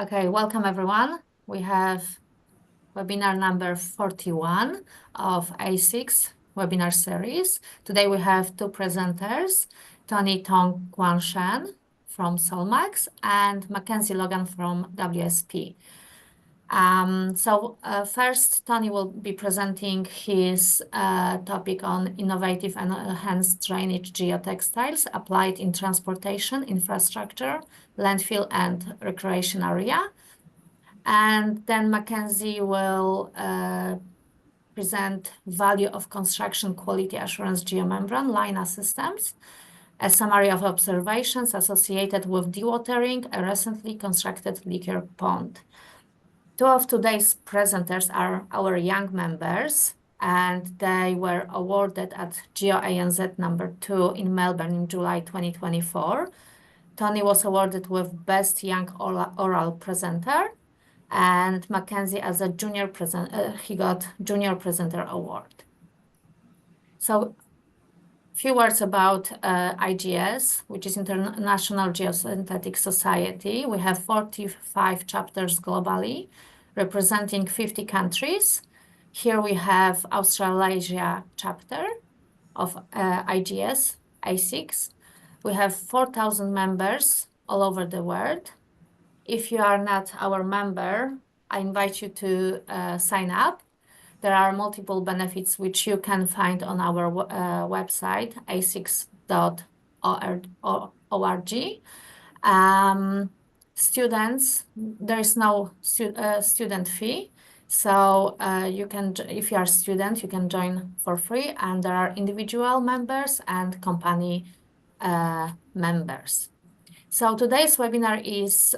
Okay, welcome everyone. We have webinar number 41 of ACIGS webinar series. Today we have two presenters, Tong Kwan Shen from Solmax and Mackenzie Logan from WSP. First, Tony will be presenting his topic on innovative and enhanced drainage geotextiles applied in transportation, infrastructure, landfill and recreation area. And then Mackenzie will present value of construction quality assurance geomembrane liner systems, a summary of observations associated with dewatering a recently constructed liquor pond. Two of today's presenters are our young members, and they were awarded at GeoANZ number 2 in Melbourne in July 2024. Tony was awarded with Best Young Oral Presenter, and Mackenzie as a junior presenter, he got Junior Presenter Award. So, few words about IGS, which is International Geosynthetics Society. We have 45 chapters globally, representing 50 countries. Here we have Australasia chapter of IGS, ACIGS. We have 4,000 members all over the world. If you are not our member, I invite you to sign up. There are multiple benefits which you can find on our website, acigs.org. Students, there is no student fee. So you can, if you are a student, you can join for free. And there are individual members and company members. So today's webinar is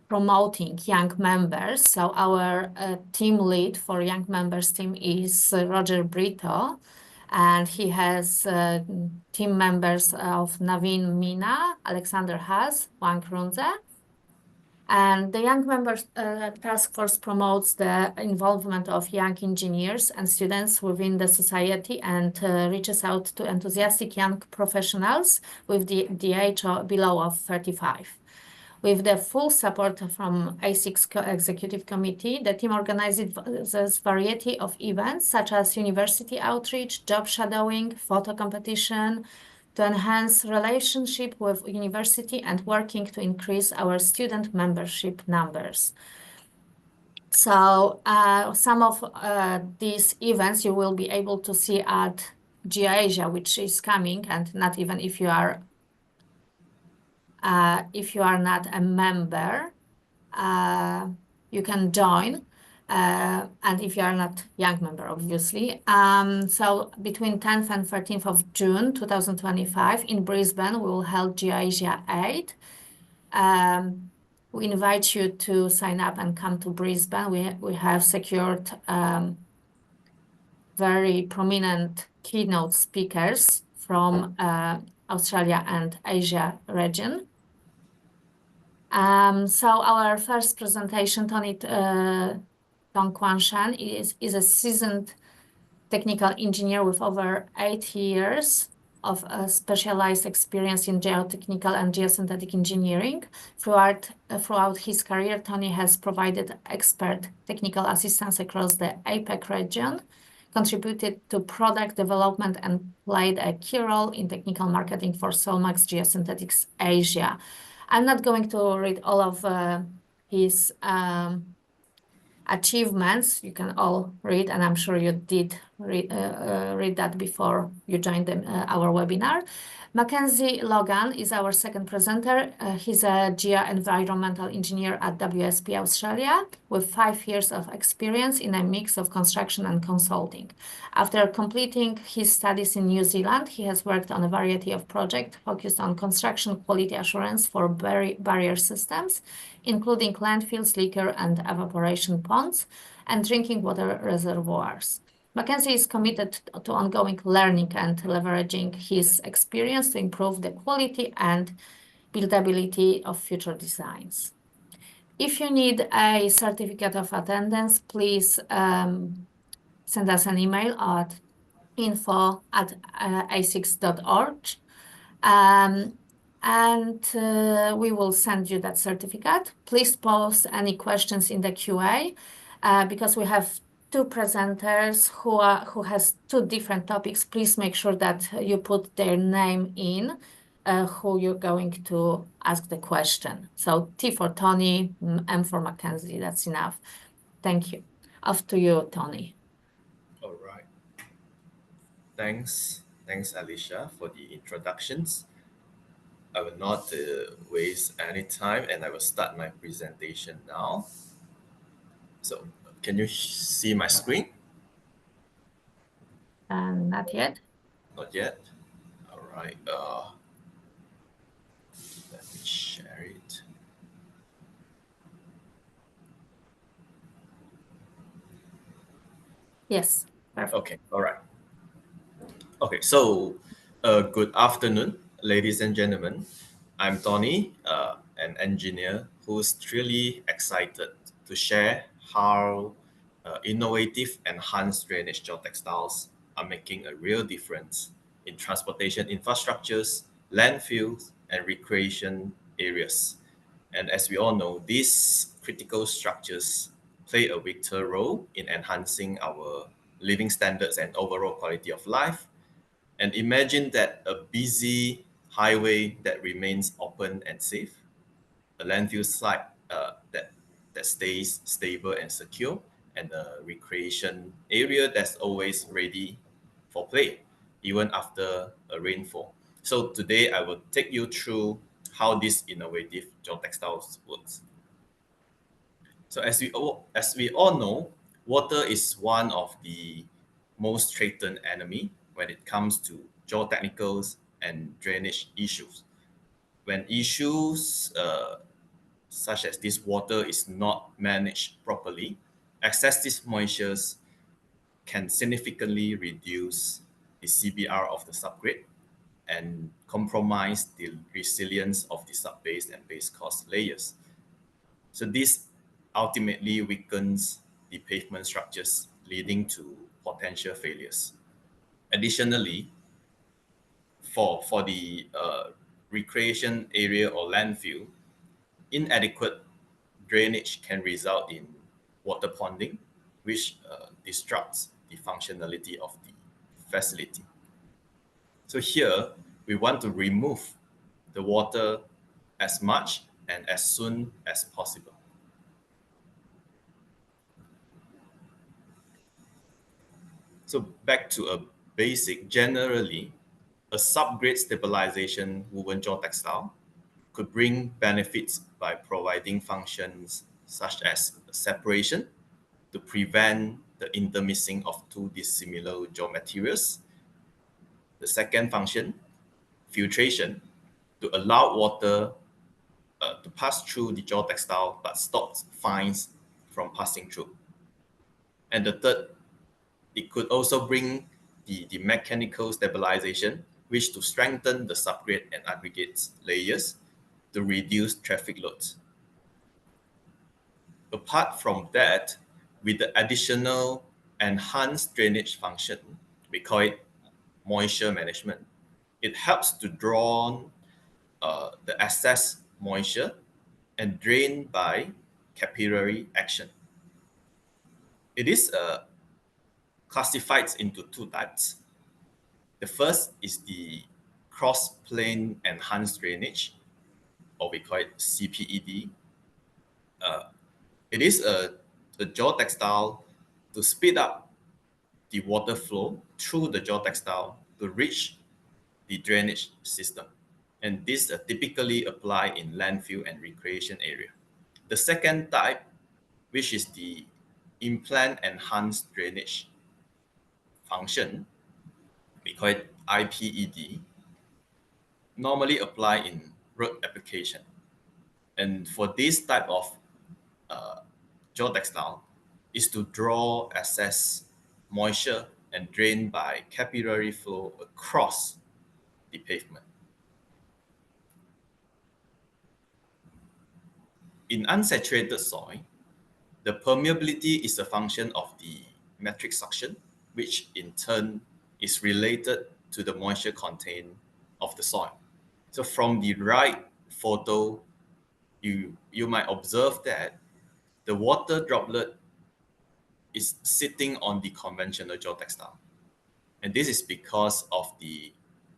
promoting young members. So our team lead for young members team is Roger Brito, and he has team members of Naveen Mina, Alexander Haas, Wang Runze. And the Young Members Task Force promotes the involvement of young engineers and students within the society and reaches out to enthusiastic young professionals with the age below of 35. With the full support from ACIGS Executive Committee, the team organizes a variety of events such as university outreach, job shadowing, photo competition, to enhance relationship with university and working to increase our student membership numbers. So some of these events you will be able to see at GeoAsia, which is coming, and not even if you are not a member, you can join. And if you are not young member, obviously. So between 10th and 13th of June 2025 in Brisbane, we will hold GeoAsia 8. We invite you to sign up and come to Brisbane. We have secured very prominent keynote speakers from Australia and Asia region. So our first presentation, Tong Kwan Shen is a seasoned technical engineer with over 8 years of specialized experience in geotechnical and geosynthetic engineering. Throughout his career, Tony has provided expert technical assistance across the APAC region, contributed to product development and played a key role in technical marketing for Solmax Geosynthetics Asia. I'm not going to read all of his achievements. You can all read, and I'm sure you did read that before you joined our webinar. Mackenzie Logan is our second presenter. He's a geo-environmental engineer at WSP Australia with 5 years of experience in a mix of construction and consulting. After completing his studies in New Zealand, he has worked on a variety of projects focused on construction quality assurance for barrier systems, including landfills, liquor and evaporation ponds, and drinking water reservoirs. Mackenzie is committed to ongoing learning and leveraging his experience to improve the quality and buildability of future designs. If you need a certificate of attendance, please send us an email at info@acigs.org. and we will send you that certificate. Please post any questions in the QA because we have two presenters who has two different topics. Please make sure that you put their name in who you're going to ask the question. So T for Tony, M for Mackenzie, that's enough. Thank you. Off to you, Tony. All right. Thanks, Alicia, for the introductions. I will not waste any time, and I will start my presentation now. So, can you see my screen? Not yet. Not yet. All right. Let me share it. Yes. Perfect. Okay. All right. Okay. So, good afternoon, ladies and gentlemen. I'm Tony, an engineer who's really excited to share how innovative enhanced drainage geotextiles are making a real difference in transportation infrastructures, landfills, and recreation areas. And as we all know, these critical structures play a vital role in enhancing our living standards and overall quality of life. And imagine that a busy highway that remains open and safe, a landfill site that stays stable and secure, and a recreation area that's always ready for play, even after a rainfall. So today I will take you through how this innovative geotextiles works. So as we all know, water is one of the most threatened enemy when it comes to geotechnicals and drainage issues. When issues such as this water is not managed properly, excessive moistures can significantly reduce the CBR of the subgrade and compromise the resilience of the subbase and base course layers. So this ultimately weakens the pavement structures, leading to potential failures. Additionally, for the recreation area or landfill, inadequate drainage can result in water ponding, which disrupts the functionality of the facility. So here, we want to remove the water as much and as soon as possible. So back to a basic, generally, a subgrade stabilization woven geotextile could bring benefits by providing functions such as separation to prevent the intermixing of two dissimilar geomaterials. The second function, filtration, to allow water to pass through the geotextile but stops fines from passing through. And the third, it could also bring the mechanical stabilization, which to strengthen the subgrade and aggregates layers to reduce traffic loads. Apart from that, with the additional enhanced drainage function, we call it moisture management. It helps to draw the excess moisture and drain by capillary action. It is classified into two types. The first is the cross-plane enhanced drainage, or we call it CPED. It is a geotextile to speed up the water flow through the geotextile to reach the drainage system. And this typically apply in landfill and recreation area. The second type, which is the implant enhanced drainage function, we call it IPED, normally apply in road application. And for this type of geotextile is to draw excess moisture and drain by capillary flow across the pavement. In unsaturated soil, the permeability is a function of the metric suction, which in turn is related to the moisture content of the soil. So from the right photo, you might observe that the water droplet is sitting on the conventional geotextile. And this is because of the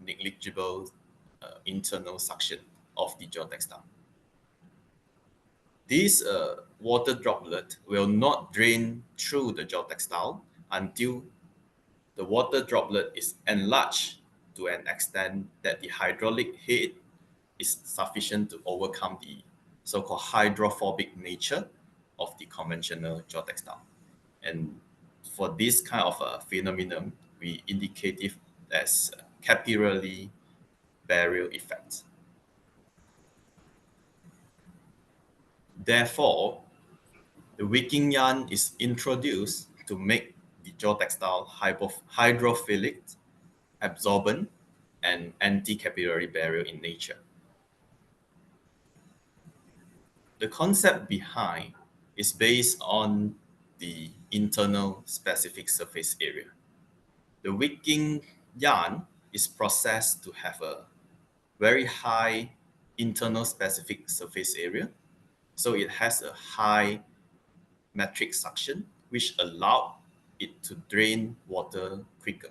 negligible internal suction of the geotextile. This water droplet will not drain through the geotextile until the water droplet is enlarged to an extent that the hydraulic head is sufficient to overcome the so-called hydrophobic nature of the conventional geotextile. And for this kind of a phenomenon, we indicate it as capillary barrier effect. Therefore, the wicking yarn is introduced to make the geotextile hydrophilic, absorbent, and anti-capillary barrier in nature. The concept behind is based on the internal specific surface area. The wicking yarn is processed to have a very high internal specific surface area. So it has a high metric suction, which allow it to drain water quicker.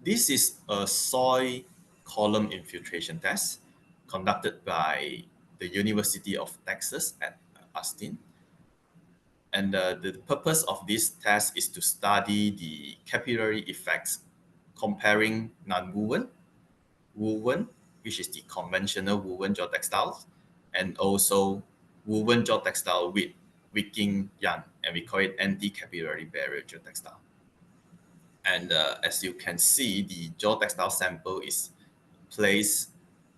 This is a soil column infiltration test conducted by the University of Texas at Austin. And the purpose of this test is to study the capillary effects comparing non-woven, woven, which is the conventional woven geotextiles, and also woven geotextile with wicking yarn, and we call it anti-capillary barrier geotextile. And as you can see, the geotextile sample is placed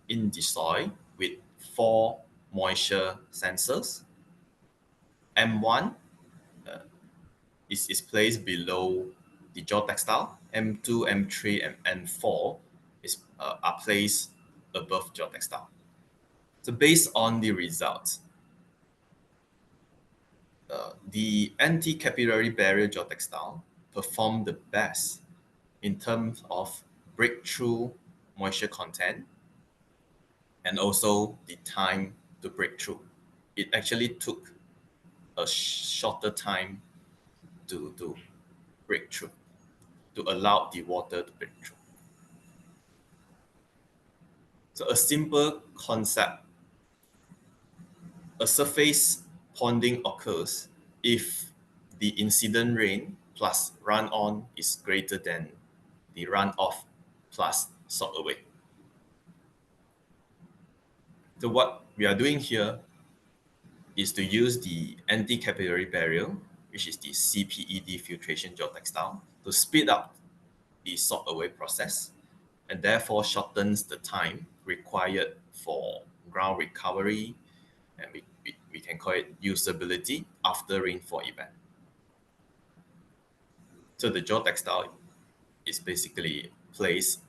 in the soil with 4 moisture sensors. M1 is placed below the geotextile. M2, M3, and M4 are placed above geotextile. So based on the results, the anti-capillary barrier geotextile performed the best in terms of breakthrough moisture content and also the time to break through. It actually took a shorter time to break through, to allow the water to break through. So a simple concept, a surface ponding occurs if the incident rain plus run-on is greater than the run-off plus salt away. So what we are doing here is to use the anti-capillary barrier, which is the CPED filtration geotextile, to speed up the salt away process and therefore shortens the time required for ground recovery, and we can call it usability after rainfall event. So the geotextile is basically placed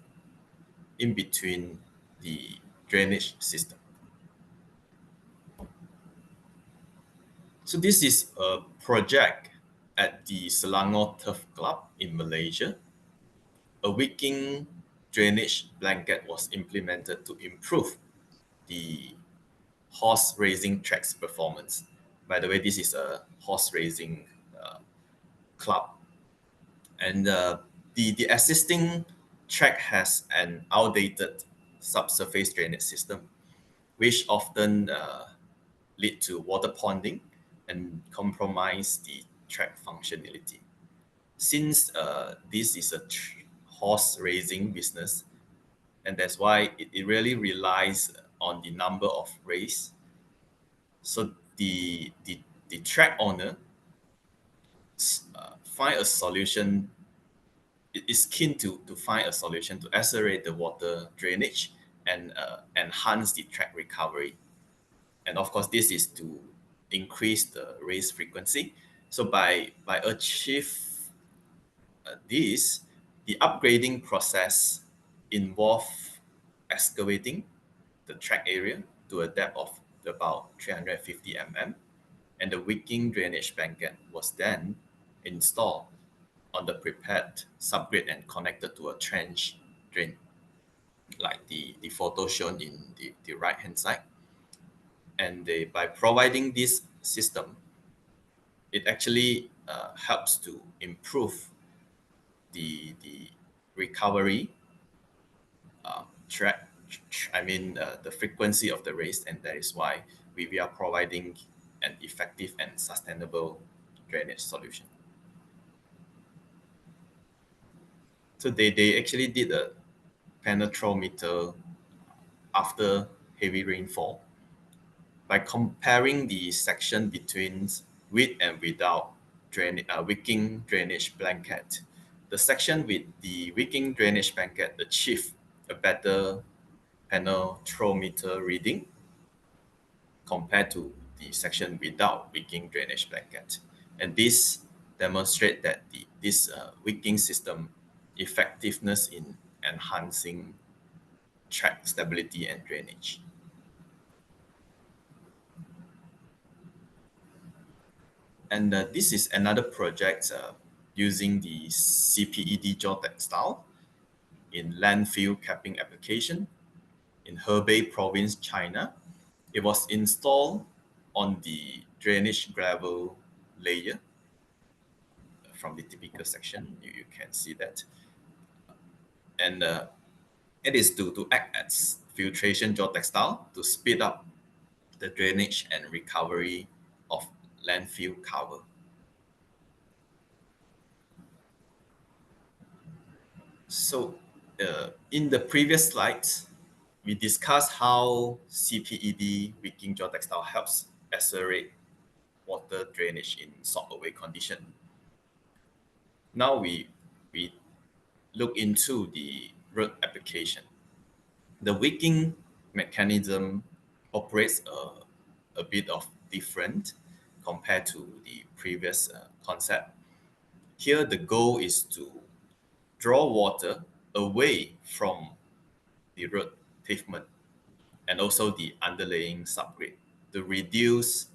in between the drainage system. So this is a project at the Selangor Turf Club in Malaysia. A wicking drainage blanket was implemented to improve the horse racing track's performance. By the way, this is a horse racing club. And the existing track has an outdated subsurface drainage system, which often lead to water ponding and compromise the track functionality. Since this is a horse racing business, and that's why it really relies on the number of race. So the track owner find a solution. It is keen to find a solution to accelerate the water drainage and enhance the track recovery. And of course, this is to increase the race frequency. So by achieve this, the upgrading process involve excavating the track area to a depth of about 350 mm, and the wicking drainage blanket was then installed on the prepared subgrade and connected to a trench drain, like the photo shown in the right hand side. And by providing this system, it actually helps to improve the recovery track. The frequency of the race, and that is why we are providing an effective and sustainable drainage solution. So they actually did a penetrometer after heavy rainfall by comparing the section between with and without wicking drainage blanket. The section with the wicking drainage blanket achieved a better penetrometer reading compared to the section without wicking drainage blanket. And this demonstrates that this wicking system effectiveness in enhancing track stability and drainage. And this is another project using the CPED geotextile in landfill capping application in Hebei province, China. It was installed on the drainage gravel layer from the typical section. You can see that. And it is to act as filtration geotextile to speed up the drainage and recovery of landfill cover. So in the previous slides, we discussed how CPED wicking geotextile helps accelerate water drainage in salt-away condition. Now we look into the road application. The wicking mechanism operates a bit of different compared to the previous concept. Here, the goal is to draw water away from the road pavement and also the underlying subgrade to reduce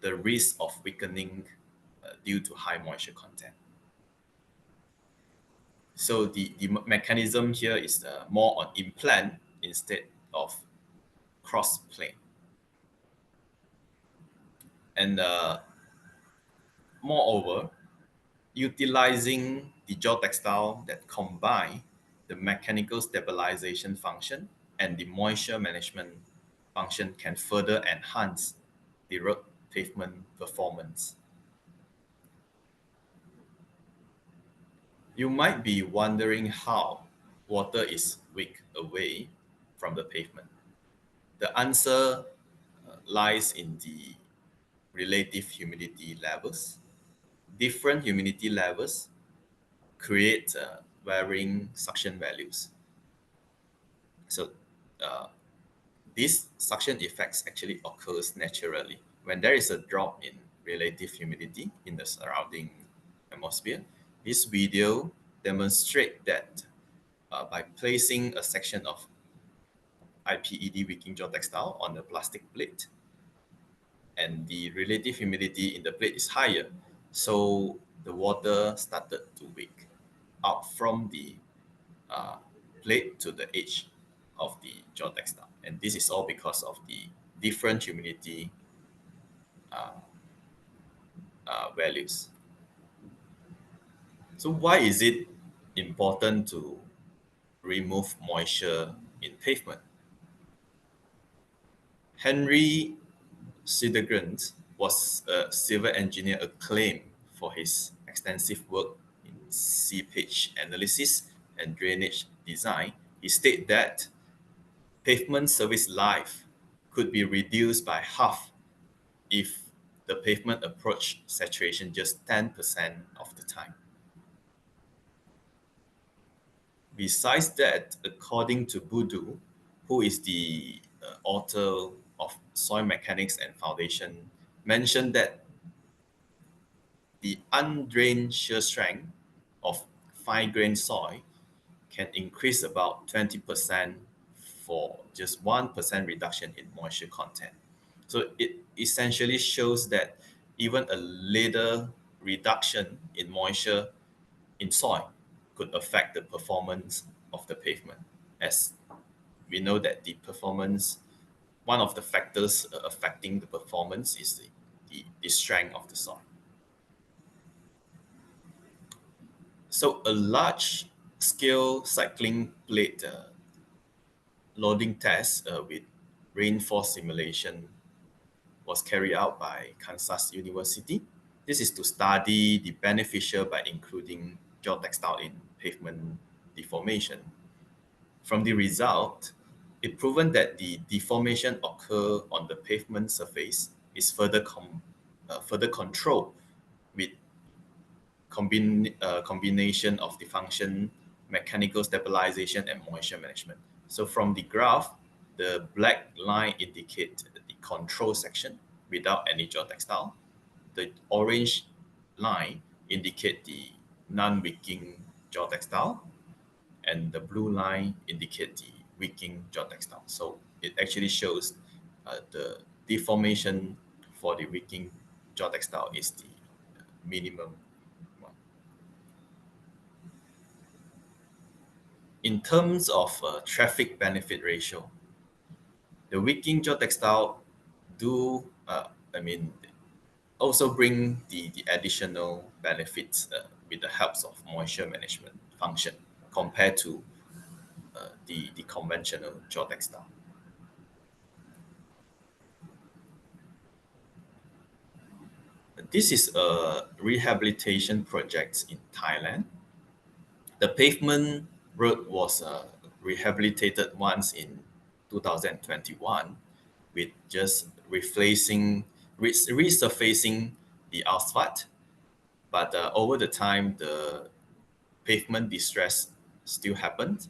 the risk of weakening due to high moisture content. So the mechanism here is more on implant instead of cross plane. And moreover, utilizing the geotextile that combine the mechanical stabilization function and the moisture management function can further enhance the road pavement performance. You might be wondering how water is wicked away from the pavement. The answer lies in the relative humidity levels. Different humidity levels create varying suction values. So this suction effects actually occurs naturally when there is a drop in relative humidity in the surrounding atmosphere. This video demonstrates that by placing a section of IPED wicking geotextile on a plastic plate, and the relative humidity in the plate is higher, so the water started to wick out from the plate to the edge of the geotextile. And this is all because of the different humidity values. So why is it important to remove moisture in pavement? Henry Sidergrant was a civil engineer acclaimed for his extensive work in seepage analysis and drainage design. He stated that pavement service life could be reduced by half if the pavement approached saturation just 10% of the time. Besides that, according to Boudou, who is the author of Soil Mechanics and Foundation, mentioned that the undrained shear strength of fine-grained soil can increase about 20% for just 1% reduction in moisture content. So it essentially shows that even a little reduction in moisture in soil could affect the performance of the pavement. As we know that the performance, one of the factors affecting the performance is the strength of the soil. So a large scale cycling plate loading test with rainfall simulation was carried out by Kansas University. This is to study the beneficial by including geotextile in pavement deformation. From the result, it proven that the deformation occur on the pavement surface is further controlled with combination of the function, mechanical stabilization, and moisture management. So from the graph, the black line indicates the control section without any geotextile. The orange line indicate the non-wicking geotextile, and the blue line indicate the wicking geotextile. So it actually shows the deformation for the wicking geotextile is the minimum one. In terms of traffic benefit ratio, the wicking geotextile do, also bring the additional benefits with the helps of moisture management function compared to the conventional geotextile. This is a rehabilitation project in Thailand. The pavement road was rehabilitated once in 2021 with just resurfacing the asphalt. But over the time, the pavement distress still happened.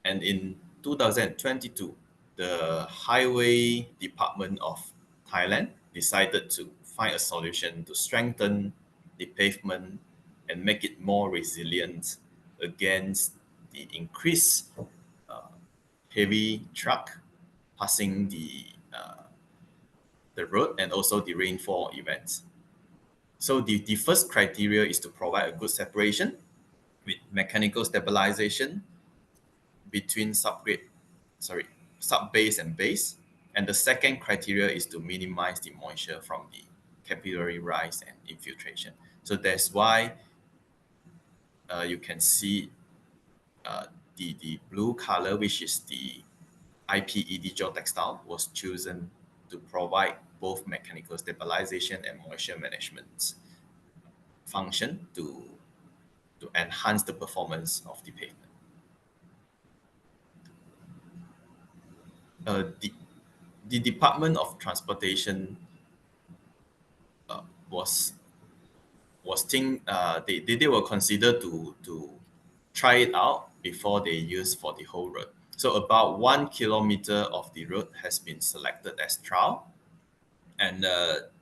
And in 2022, the Highway Department of Thailand decided to find a solution to strengthen the pavement and make it more resilient against the increased heavy truck passing the road and also the rainfall events. So the first criteria is to provide a good separation with mechanical stabilization between sub-base and base. And the second criteria is to minimize the moisture from the capillary rise and infiltration. So that's why you can see the blue color, which is the IPED geotextile, was chosen to provide both mechanical stabilization and moisture management function to enhance the performance of the pavement. The Department of Transportation they will consider to try it out before they use for the whole road. So about 1 kilometer of the road has been selected as trial, and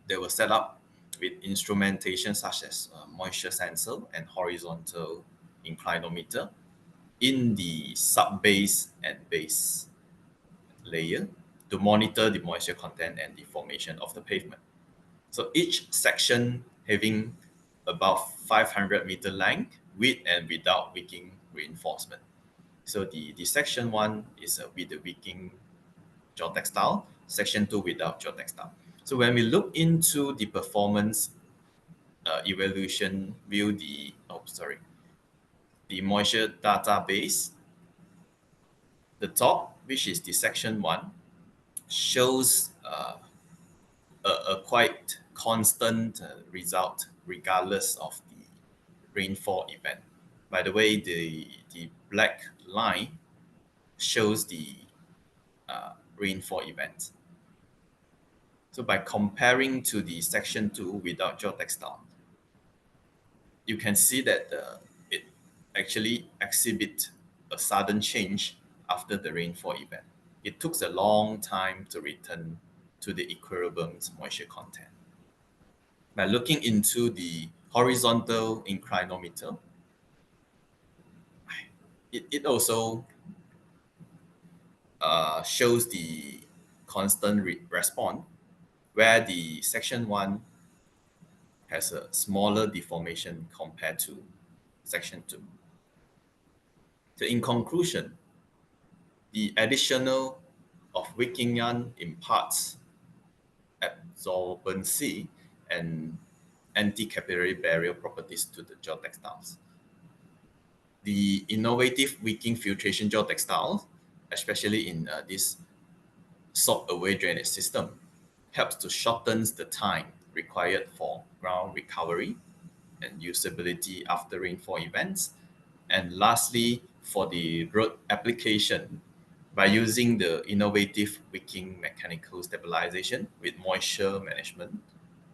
they were set up with instrumentation such as moisture sensor and horizontal inclinometer in the sub-base and base layer to monitor the moisture content and the formation of the pavement. So each section having about 500-meter length with and without wicking reinforcement. So the section 1 is with the wicking geotextile, section 2 without geotextile. So when we look into the performance evaluation view, the moisture database, the top, which is the section 1, shows a quite constant result regardless of the rainfall event. By the way, the black line shows the rainfall event. So by comparing to the section 2 without geotextile, you can see that it actually exhibits a sudden change after the rainfall event. It took a long time to return to the equilibrium moisture content. By looking into the horizontal inclinometer, it also shows the constant response, where the section 1 has a smaller deformation compared to section 2. So in conclusion, the additional of wicking yarn imparts absorbency and anti-capillary barrier properties to the geotextiles. The innovative wicking filtration geotextile, especially in this salt-away drainage system, helps to shorten the time required for ground recovery and usability after rainfall events. And lastly, for the road application, by using the innovative wicking mechanical stabilization with moisture management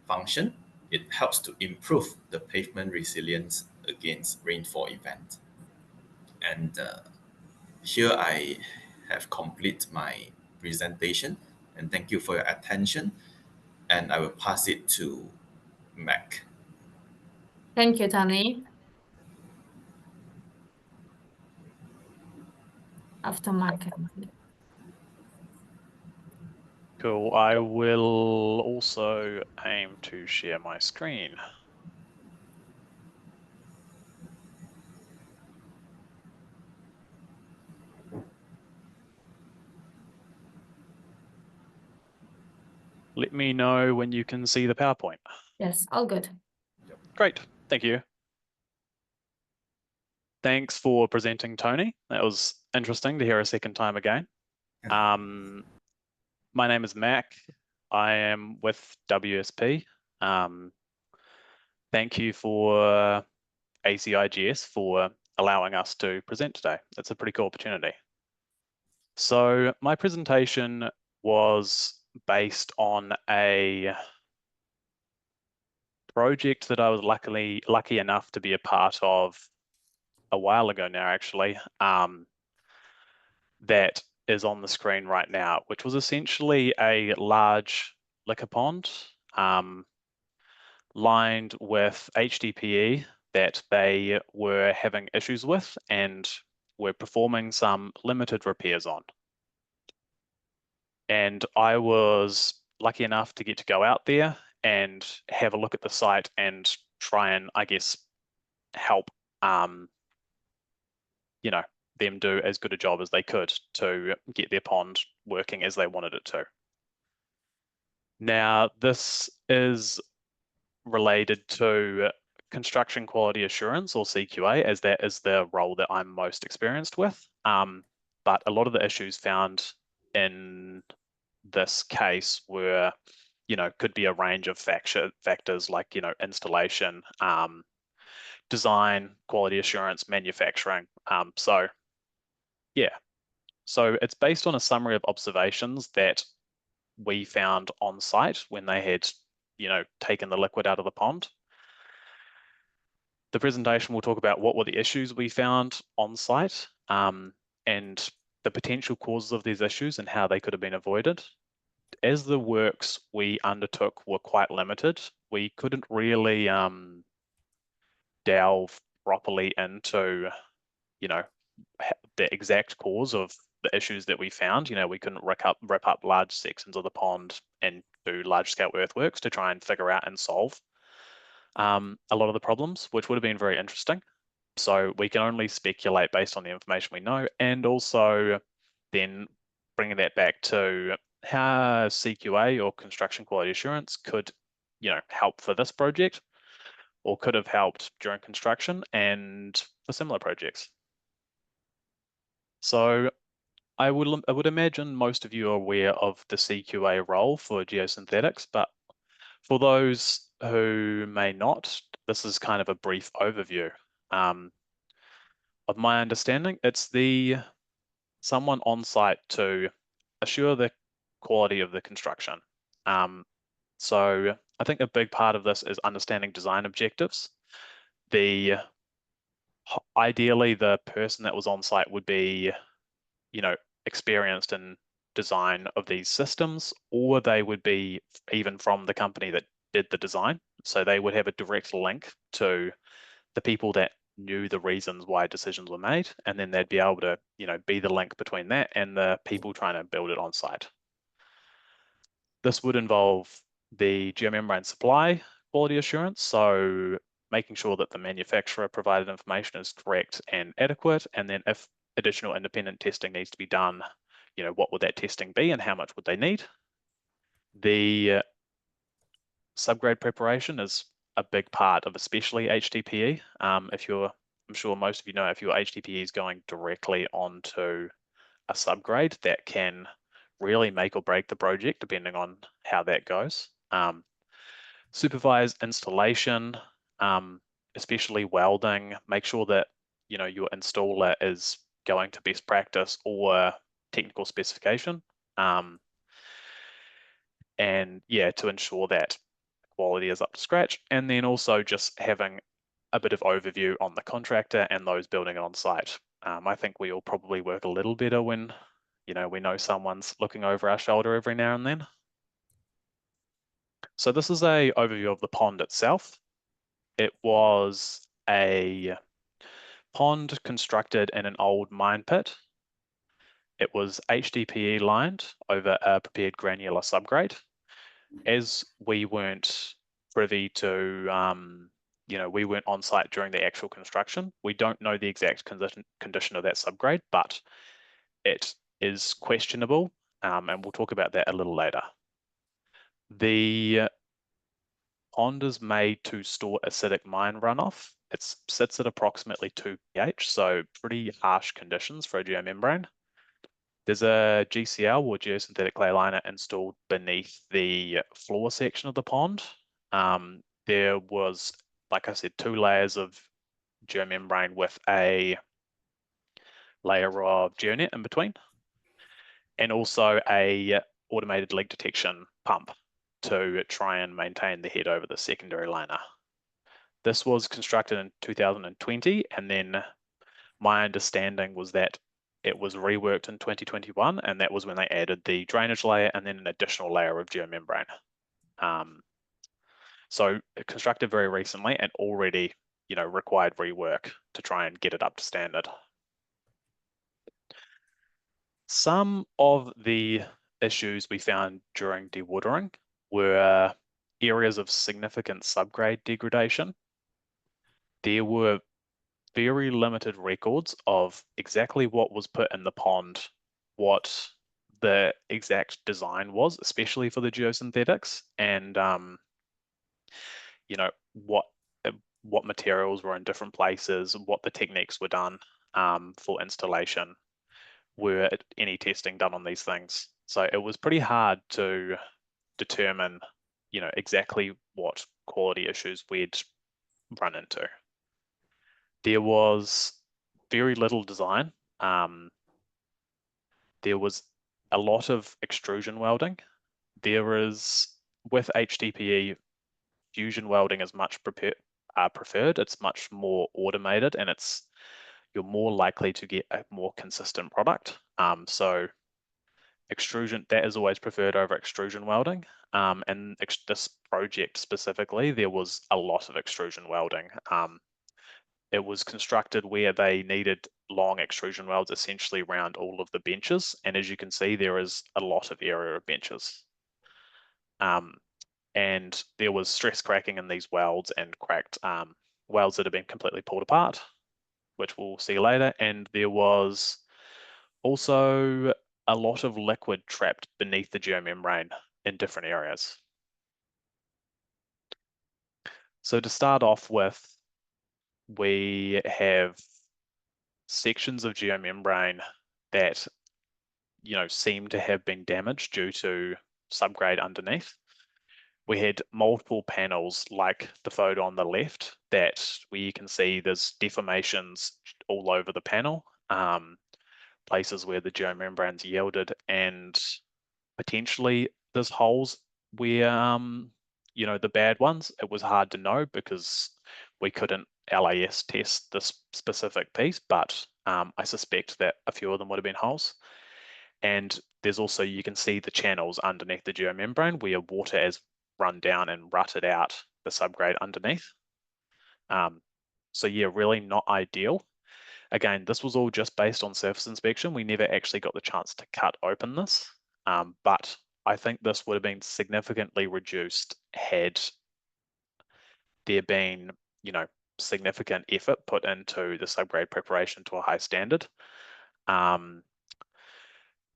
function, it helps to improve the pavement resilience against rainfall events. And here I have completed my presentation, and thank you for your attention. And I will pass it to Mac. Thank you, Tony. After Mackenzie. Cool. I will also aim to share my screen. Let me know when you can see the PowerPoint. Yes, all good. Great, thank you. Thanks for presenting, Tony. That was interesting to hear a second time again. My name is Mac. I am with WSP. Thank you for ACIGS for allowing us to present today. It's a pretty cool opportunity. So my presentation was based on a project that I was lucky enough to be a part of a while ago now, actually, that is on the screen right now, which was essentially a large liquor pond lined with HDPE that they were having issues with and were performing some limited repairs on. And I was lucky enough to get to go out there and have a look at the site and try and, I guess, help you know, them do as good a job as they could to get their pond working as they wanted it to. Now, this is related to construction quality assurance, or CQA, as that is the role that I'm most experienced with. But a lot of the issues found in this case were, could be a range of factors like, installation, design, quality assurance, manufacturing. So it's based on a summary of observations that we found on site when they had, taken the liquid out of the pond. The presentation will talk about what were the issues we found on site and the potential causes of these issues and how they could have been avoided. As the works we undertook were quite limited, we couldn't really delve properly into, the exact cause of the issues that we found. We couldn't rip up large sections of the pond and do large-scale earthworks to try and figure out and solve a lot of the problems, which would have been very interesting. So we can only speculate based on the information we know, and also then bringing that back to how CQA, or construction quality assurance, could help for this project, or could have helped during construction and for similar projects. So I would imagine most of you are aware of the CQA role for geosynthetics, but for those who may not, this is kind of a brief overview. Of my understanding, it's someone on site to assure the quality of the construction. So I think a big part of this is understanding design objectives. Ideally, the person that was on site would be, experienced in design of these systems, or they would be even from the company that did the design. So they would have a direct link to the people that knew the reasons why decisions were made, and then they'd be able to, be the link between that and the people trying to build it on site. This would involve the geomembrane supply quality assurance, so making sure that the manufacturer provided information is correct and adequate, and then if additional independent testing needs to be done, you know, what would that testing be and how much would they need? The subgrade preparation is a big part of especially HDPE. I'm sure most of you know, if your HDPE is going directly onto a subgrade, that can really make or break the project depending on how that goes. Supervise installation, especially welding. Make sure that, you know, your installer is going to best practice or technical specification. And yeah, to ensure that quality is up to scratch. And then also just having a bit of overview on the contractor and those building it on site. I think we all probably work a little better when, you know, we know someone's looking over our shoulder every now and then. So this is a overview of the pond itself. It was a pond constructed in an old mine pit. It was HDPE lined over a prepared granular subgrade. As we weren't privy to, you know, we weren't on site during the actual construction, we don't know the exact condition of that subgrade, but it is questionable, and we'll talk about that a little later. The pond is made to store acidic mine runoff. It sits at approximately 2 pH, so pretty harsh conditions for a geomembrane. There's a GCL or geosynthetic clay liner installed beneath the floor section of the pond. There was, like I said, 2 layers of geomembrane with a layer of geonet in between, and also a automated leak detection pump to try and maintain the head over the secondary liner. This was constructed in 2020, and then my understanding was that it was reworked in 2021, and that was when they added the drainage layer and then an additional layer of geomembrane. So it constructed very recently and already, you know, required rework to try and get it up to standard. Some of the issues we found during dewatering were areas of significant subgrade degradation. There were very limited records of exactly what was put in the pond, what the exact design was, especially for the geosynthetics, and you know, what materials were in different places, what the techniques were done for installation, were any testing done on these things. So it was pretty hard to determine, you know, exactly what quality issues we'd run into. There was very little design. There was a lot of extrusion welding. There is, with HDPE, fusion welding is much preferred. It's much more automated, and you're more likely to get a more consistent product. So extrusion, that is always preferred over extrusion welding. And this project specifically, there was a lot of extrusion welding. It was constructed where they needed long extrusion welds essentially around all of the benches. And as you can see, there is a lot of area of benches. And there was stress cracking in these welds and cracked welds that have been completely pulled apart, which we'll see later. And there was also a lot of liquid trapped beneath the geomembrane in different areas. So to start off with, we have sections of geomembrane that, you know, seem to have been damaged due to subgrade underneath. We had multiple panels like the photo on the left that where you can see there's deformations all over the panel, places where the geomembrane's yielded, and potentially there's holes where, you know, the bad ones, it was hard to know because we couldn't LAS test this specific piece, but I suspect that a few of them would have been holes. And there's also, you can see the channels underneath the geomembrane where water has run down and rutted out the subgrade underneath. So yeah, really not ideal. Again, this was all just based on surface inspection. We never actually got the chance to cut open this, but I think this would have been significantly reduced had there been significant effort put into the subgrade preparation to a high standard.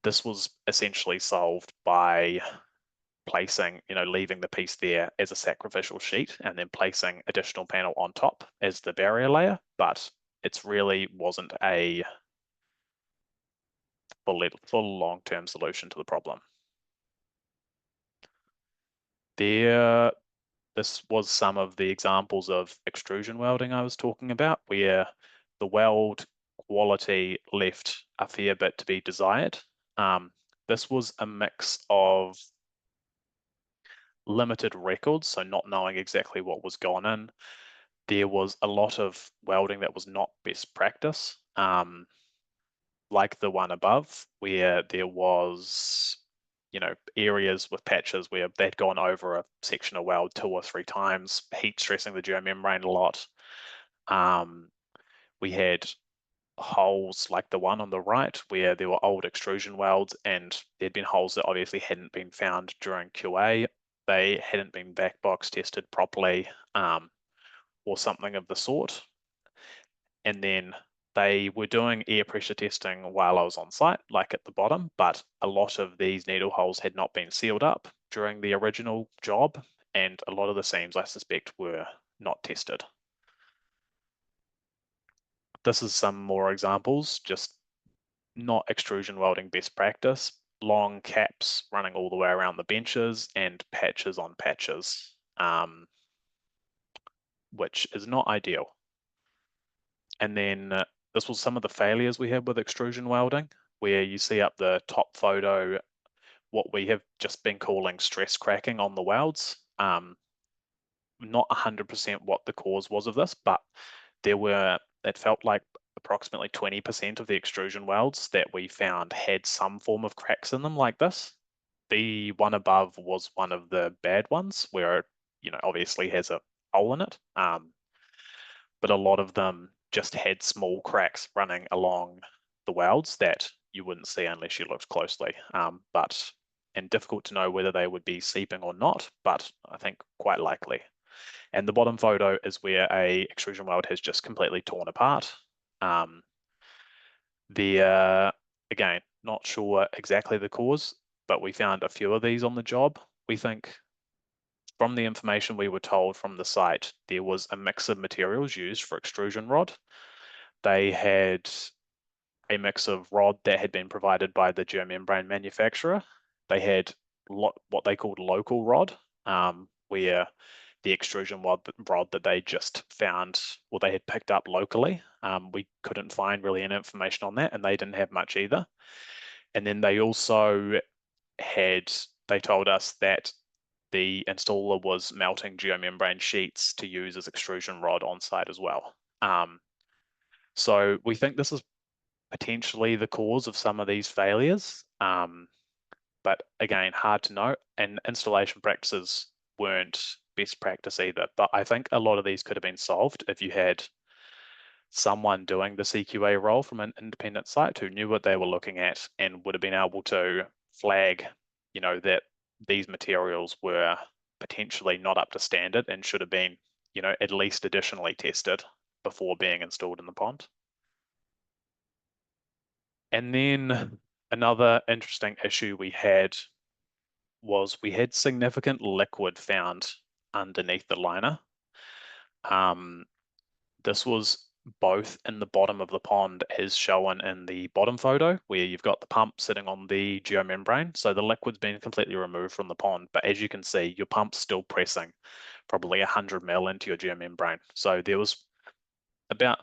This was essentially solved by placing, leaving the piece there as a sacrificial sheet and then placing additional panel on top as the barrier layer, but it really wasn't a full long-term solution to the problem. This was some of the examples of extrusion welding I was talking about, where the weld quality left a fair bit to be desired. This was a mix of limited records, so not knowing exactly what was gone in. There was a lot of welding that was not best practice, like the one above, where there was, areas with patches where they'd gone over a section of weld 2 or 3 times, heat stressing the geomembrane a lot. We had holes like the one on the right where there were old extrusion welds and there'd been holes that obviously hadn't been found during QA. They hadn't been back box tested properly, or something of the sort. And then they were doing air pressure testing while I was on site, like at the bottom, but a lot of these needle holes had not been sealed up during the original job, and a lot of the seams, I suspect, were not tested. This is some more examples, just not extrusion welding best practice, long caps running all the way around the benches and patches on patches, which is not ideal. And then this was some of the failures we had with extrusion welding, where you see up the top photo what we have just been calling stress cracking on the welds. Not 100% what the cause was of this, but it felt like approximately 20% of the extrusion welds that we found had some form of cracks in them like this. The one above was one of the bad ones where it, obviously has a hole in it. But a lot of them just had small cracks running along the welds that you wouldn't see unless you looked closely. And difficult to know whether they would be seeping or not, but I think quite likely. And the bottom photo is where a extrusion weld has just completely torn apart. Again, not sure exactly the cause, but we found a few of these on the job. We think from the information we were told from the site, there was a mix of materials used for extrusion rod. They had a mix of rod that had been provided by the geomembrane manufacturer. They had what they called local rod, where the extrusion rod that they just found, or they had picked up locally. We couldn't find really any information on that, and they didn't have much either. And then they also they told us that the installer was melting geomembrane sheets to use as extrusion rod on site as well. So we think this is potentially the cause of some of these failures, but again, hard to know, and installation practices weren't best practice either. But I think a lot of these could have been solved if you had someone doing the CQA role from an independent site who knew what they were looking at and would have been able to flag, that these materials were potentially not up to standard and should have been, at least additionally tested before being installed in the pond. And then another interesting issue we had was we had significant liquid found underneath the liner. This was both in the bottom of the pond as shown in the bottom photo, where you've got the pump sitting on the geomembrane. So the liquid's been completely removed from the pond, but as you can see, your pump's still pressing probably 100 mil into your geomembrane. So there was about,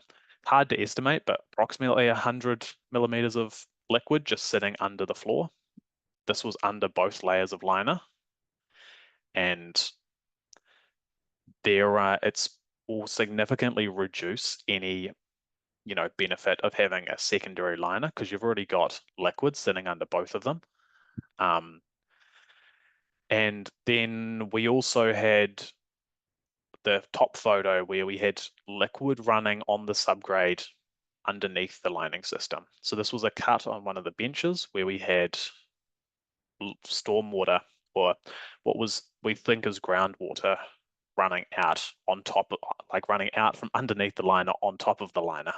hard to estimate, but approximately 100 millimeters of liquid just sitting under the floor. This was under both layers of liner, and it's will significantly reduce any benefit of having a secondary liner because you've already got liquid sitting under both of them. And then we also had the top photo where we had liquid running on the subgrade underneath the lining system. So this was a cut on one of the benches where we had stormwater, or what we think is groundwater, running out on top of, like running out from underneath the liner on top of the liner,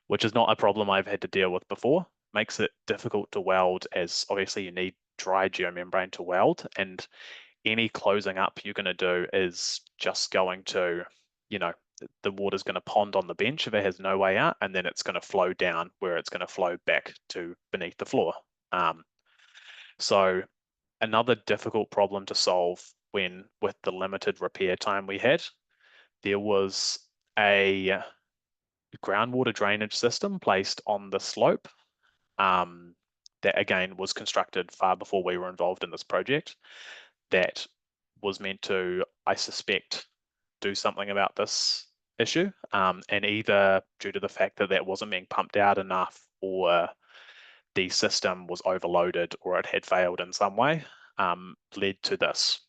which is not a problem I've had to deal with before. Makes it difficult to weld, as obviously you need dry geomembrane to weld, and any closing up you're going to do is just going to, you know, the water's going to pond on the bench if it has no way out, and then it's going to flow down where it's going to flow back to beneath the floor. So another difficult problem to solve when, with the limited repair time we had, there was a groundwater drainage system placed on the slope that again was constructed far before we were involved in this project, that was meant to, I suspect, do something about this issue, and either due to the fact that that wasn't being pumped out enough, or the system was overloaded, or it had failed in some way, led to this.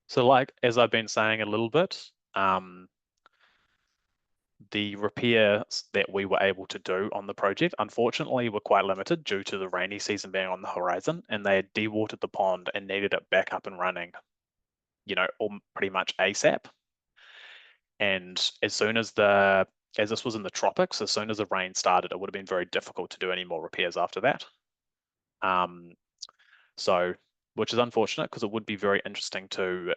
So like, as I've been saying a little bit, the repairs that we were able to do on the project, unfortunately, were quite limited due to the rainy season being on the horizon, and they had dewatered the pond and needed it back up and running, you know, pretty much ASAP. And as soon as as this was in the tropics, as soon as the rain started, it would have been very difficult to do any more repairs after that. So, which is unfortunate, because it would be very interesting to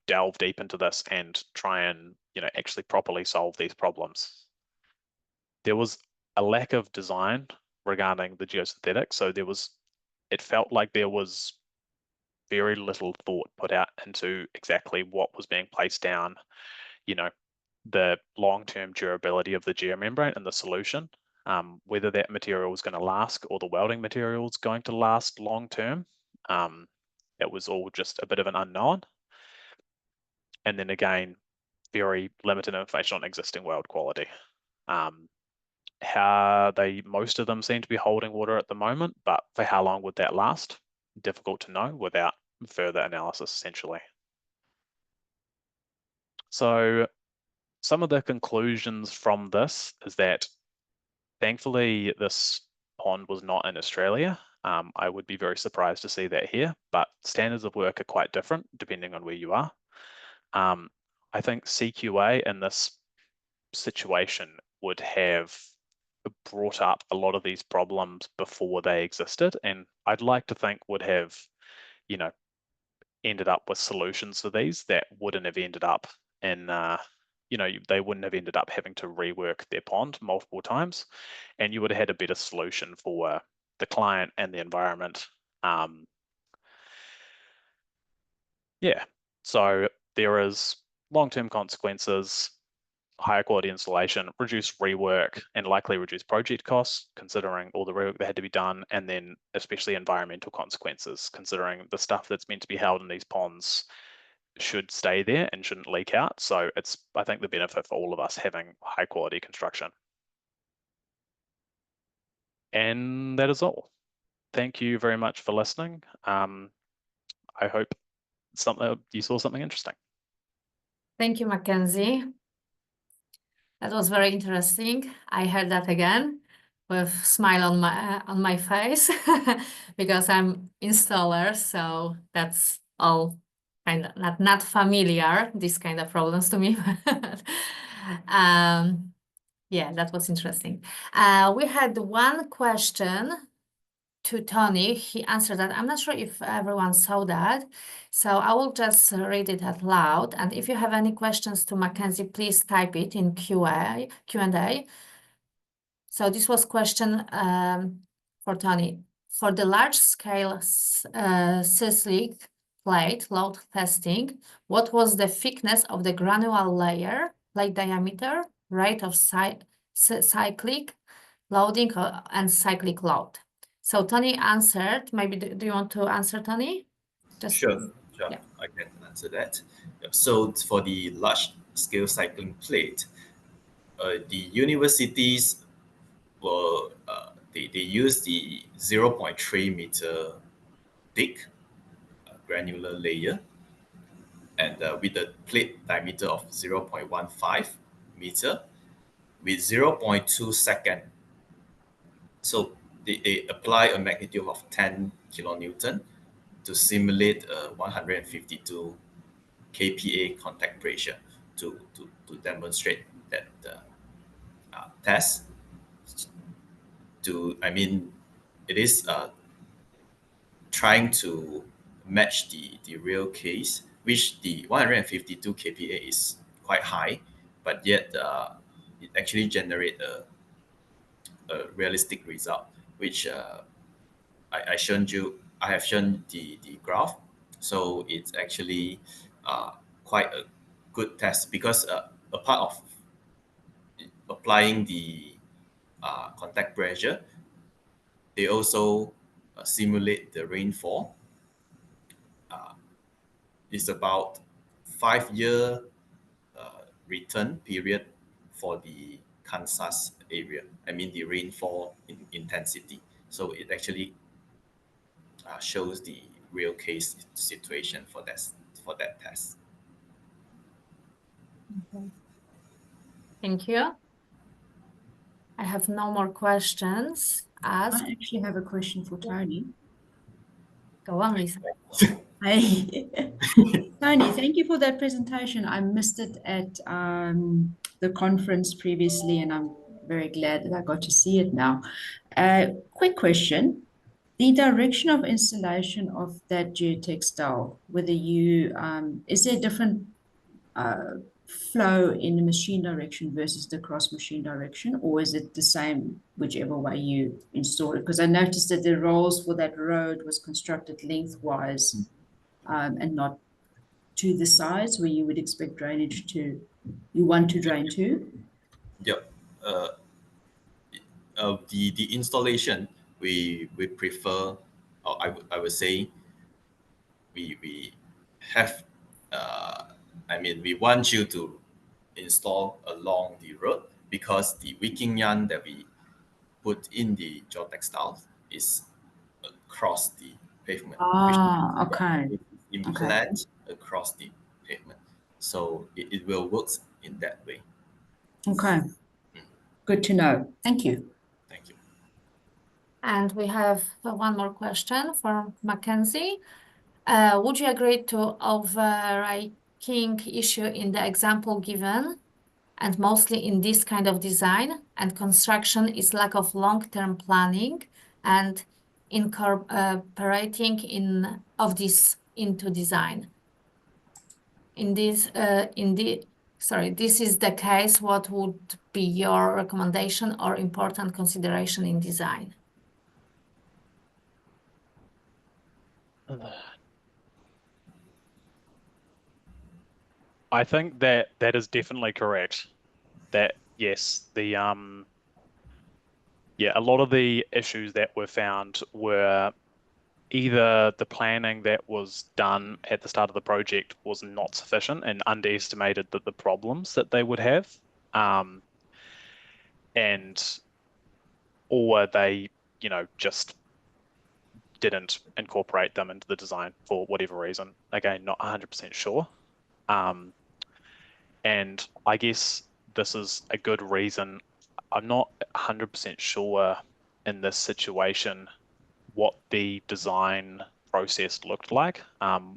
delve deep into this and try and, you know, actually properly solve these problems. There was a lack of design regarding the geosynthetics, so it felt like there was very little thought put out into exactly what was being placed down, you know, the long-term durability of the geomembrane and the solution, whether that material was going to last or the welding material was going to last long-term. It was all just a bit of an unknown. And then again, very limited information on existing weld quality. Most of them seem to be holding water at the moment, but for how long would that last? Difficult to know without further analysis, essentially. So some of the conclusions from this is that thankfully this pond was not in Australia. I would be very surprised to see that here, but standards of work are quite different depending on where you are. I think CQA in this situation would have brought up a lot of these problems before they existed, and I'd like to think would have, you know, ended up with solutions to these that wouldn't have ended up in, you know, they wouldn't have ended up having to rework their pond multiple times, and you would have had a better solution for the client and the environment. Yeah, so there is long-term consequences, higher quality installation, reduced rework, and likely reduced project costs, considering all the rework that had to be done, and then especially environmental consequences, considering the stuff that's meant to be held in these ponds should stay there and shouldn't leak out. So it's, I think, the benefit for all of us having high quality construction. And that is all. Thank you very much for listening. I hope you saw something interesting. Thank you, Mackenzie. That was very interesting. I heard that again with a smile on my face because I'm installer, so that's all kind of not familiar, these kind of problems to me. Yeah, that was interesting. We had one question to Tony. He answered that. I'm not sure if everyone saw that, so I will just read it out loud. And if you have any questions to Mackenzie, please type it in Q&A. So this was question for Tony. For the large-scale seismic plate load testing, what was the thickness of the granule layer, plate diameter, rate of cyclic loading and cyclic load? So Tony answered. Maybe do you want to answer, Tony? Sure, Yeah. I can answer that. So for the large-scale cycling plate, the universities were they use the 0.3 meter thick granular layer, and with a plate diameter of 0.15 meter with 0.2 second. So they apply a magnitude of 10 kilonewton to simulate a 152 kPa contact pressure to demonstrate that test. It is trying to match the real case, which the 152 kPa is quite high, but yet it actually generate a realistic result, which I have shown the graph. So it's actually quite a good test because a part of applying the contact pressure, they also simulate the rainfall. It's about 5-year return period for the Kansas area. The rainfall intensity. So it actually shows the real case situation for that test. Okay. Thank you. I have no more questions asked. I actually have a question for Tony. Go on, Lisa. Hey, Tony, thank you for that presentation. I missed it at the conference previously, and I'm very glad that I got to see it now. Quick question. The direction of installation of that geotextile, whether you, is there a different flow in the machine direction versus the cross machine direction, or is it the same whichever way you install it? Because I noticed that the rolls for that road was constructed lengthwise and not to the sides where you would expect drainage to, you want to drain to. Yep. The installation we prefer, or I would say we have we want you to install along the road, because the wicking yarn that we put in the geotextile is across the pavement. Okay. Implant across the pavement. So it will work in that way. Okay. Good to know. Thank you. Thank you. And we have one more question from Mackenzie. Would you agree to overarching issue in the example given, and mostly in this kind of design and construction, is lack of long-term planning and incorporating of this into design? This is the case. What would be your recommendation or important consideration in design? I think that is definitely correct. That yes, a lot of the issues that were found were either the planning that was done at the start of the project was not sufficient and underestimated the problems that they would have, or they just didn't incorporate them into the design for whatever reason. Again, not 100% sure. And I guess this is a good reason. I'm not 100% sure in this situation what the design process looked like,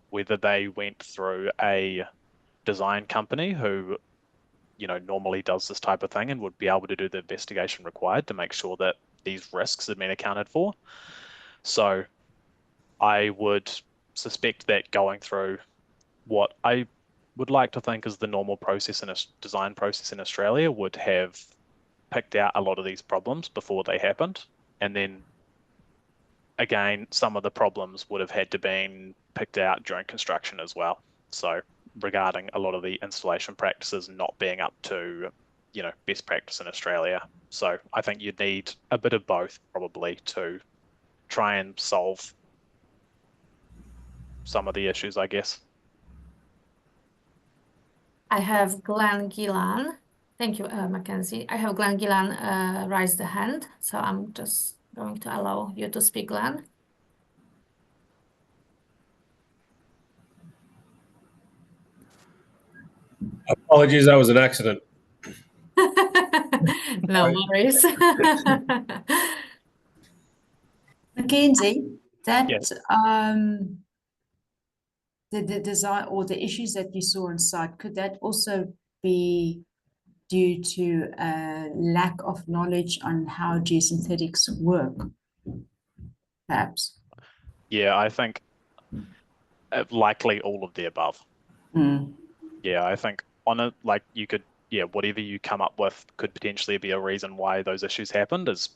whether they went through a design company who normally does this type of thing and would be able to do the investigation required to make sure that these risks have been accounted for. So I would suspect that going through what I would like to think is the normal process in a design process in Australia would have picked out a lot of these problems before they happened. And then again, some of the problems would have had to been picked out during construction as well. So regarding a lot of the installation practices not being up to, best practice in Australia. So I think you'd need a bit of both probably to try and solve some of the issues, I guess. I have Glenn Gillan. Thank you, Mackenzie. I have Glenn Gillan raise the hand, so I'm just going to allow you to speak, Glenn. Apologies, that was an accident. No worries. Mackenzie, that Yes. the design or the issues that you saw on site, could that also be due to a lack of knowledge on how geosynthetics work, perhaps? Yeah, I think likely all of the above. Yeah, I think on it, like you could, yeah, whatever you come up with could potentially be a reason why those issues happened is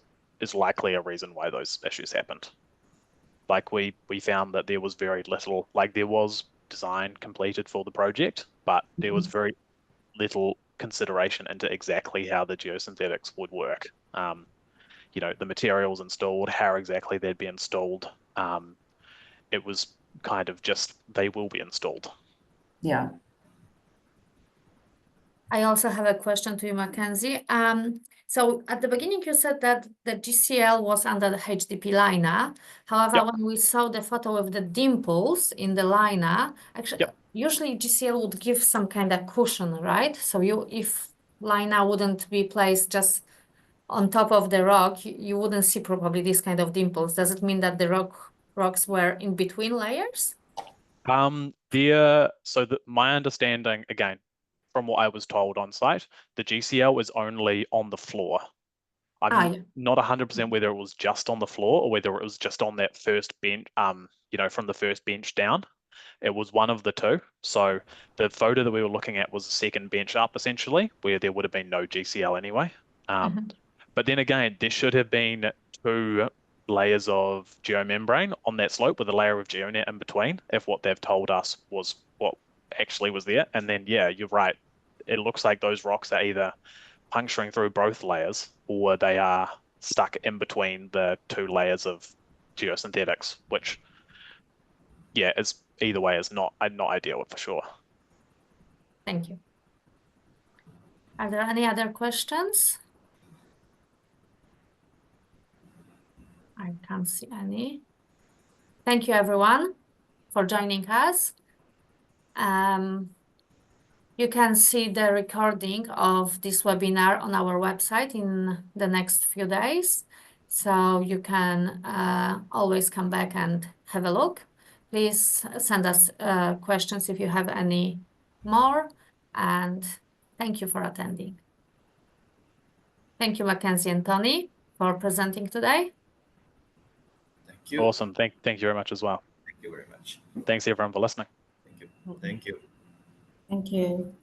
likely a reason why those issues happened. Like we found that there was very little, like there was design completed for the project, but there was very little consideration into exactly how the geosynthetics would work. You know, the materials installed, how exactly they'd be installed. It was kind of just, they will be installed. Yeah. I also have a question to you, Mackenzie. So at the beginning, you said that the GCL was under the HDP liner. However, Yep. when we saw the photo of the dimples in the liner, actually, Yep. usually GCL would give some kind of cushion, right? So if liner wouldn't be placed just on top of the rock, you wouldn't see probably this kind of dimples. Does it mean that the rocks were in between layers? My understanding, again, from what I was told on site, the GCL is only on the floor. I'm not 100% whether it was just on the floor or whether it was just on that first bench, you know, from the first bench down. It was one of the two. So the photo that we were looking at was the second bench up, essentially, where there would have been no GCL anyway. But then again, there should have been 2 layers of geomembrane on that slope with a layer of geonet in between, if what they've told us was what actually was there. And then, yeah, you're right. It looks like those rocks are either puncturing through both layers or they are stuck in between the 2 layers of geosynthetics, which, yeah, is either way is not ideal for sure. Thank you. Are there any other questions? I can't see any. Thank you, everyone, for joining us. You can see the recording of this webinar on our website in the next few days. So you can always come back and have a look. Please send us questions if you have any more. And thank you for attending. Thank you, Mackenzie and Tony, for presenting today. Thank you. Awesome. Thank you very much as well. Thank you very much. Thanks everyone for listening. Thank you. Thank you. Thank you.